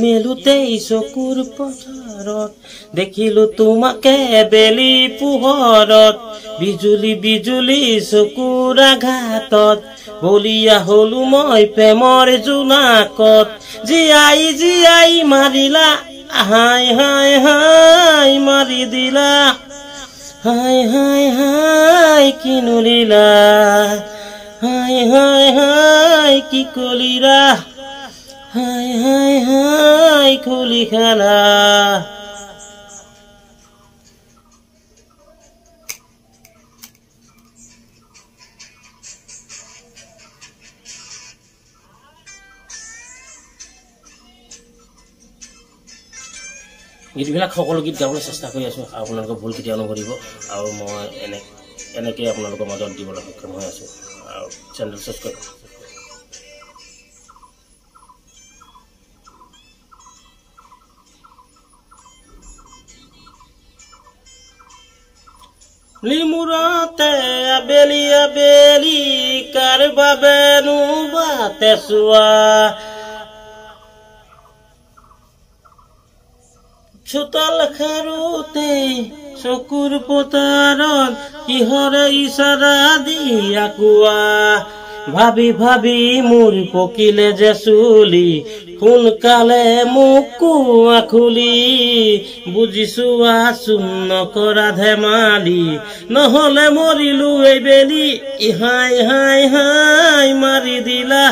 মেলোতেই চকুৰ পথাৰত দেখিলো তোমাকে বেলি পোহৰত বিজুলি বিজুলি চকুৰ আঘাতত বলিয়া হলো মই প্ৰেমৰ জোনাকত জীয়াই মাৰিলা হাই হাই হাই মাৰি দিলা হাই হাই হাই কি নলিলা হাই হাই হাই কি কলিৰা হাই হাই হাই খুলি খালা গীতবিলাক সকলো গীত গাবলৈ চেষ্টা কৰি আছো আপোনালোকে ভুল কেতিয়াও নকৰিব আৰু মই এনেকৈ আপোনালোকৰ মাজত দিবলৈ সক্ষম হৈ আছো আৰু চেনেল সাবস্ক্ৰাইব লিমুৰাতে আবেলি আবেলি কাৰ বাবেনো বাতে চোৱা চোতাল খাৰোতে চকুৰ পতাৰত কিহৰে ইশাৰা দিয়া কোৱা ভাবি ভাবি মোৰ পকিলে যে চুলি সোনকালে মোক কোৱা খুলি বুজিছো আচোন নকৰা ধেমালি নহলে মৰিলো এই বেলি হাই হাই হাই মাৰি দিলা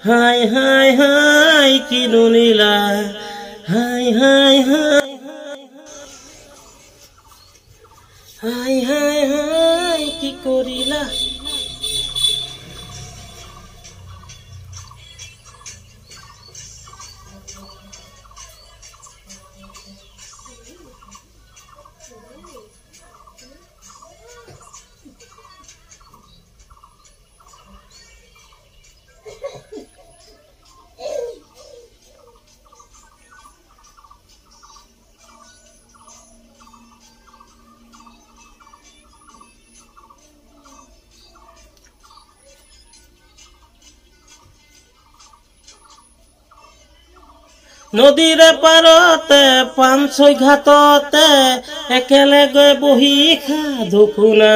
হাই হাই হাই কি নলিলা হাই হাই হাই হাই হাই হাই কি কৰিলা নদীৰে পাৰতে পান ছয় ঘাটতে একেলগে বহি সাধু শুনা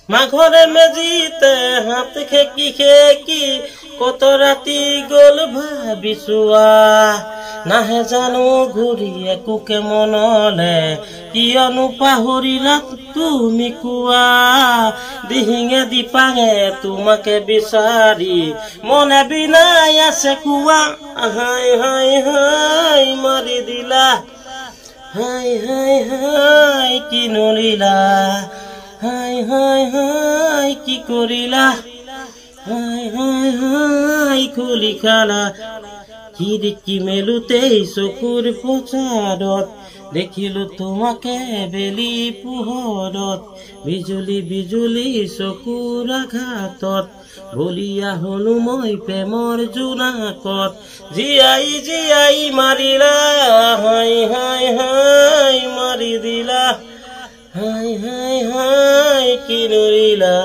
মাঘৰে মেজিতে হাত খেকি খেকি কত ৰাতি গল ভাবিছোৱা নাহে জানো ঘূৰি একোকে মনলে কিয়নো পাহৰিলা তুমি কোৱা দিহিঙে দিপাঙে তোমাকে বিচাৰি মনে বিনাই আছে কোৱা হাই হাই হাই মাৰি দিলা হাই হাই হাই কি নলিলা হাই হাই হাই কি কৰিলা হাই হাই হাই খুলি খালা খিৰিকী মেলোতেই চকুৰ পথাৰত দেখিলো তোমাকে বেলি পোহৰত বিজুলি বিজুলি চকুৰ আঘাতত বলিয়া হলো মই প্ৰেমৰ জোনাকত জীয়াই মাৰিলা হাই হাই হাই মাৰি দিলা হাই হাই হাই কি নলিলা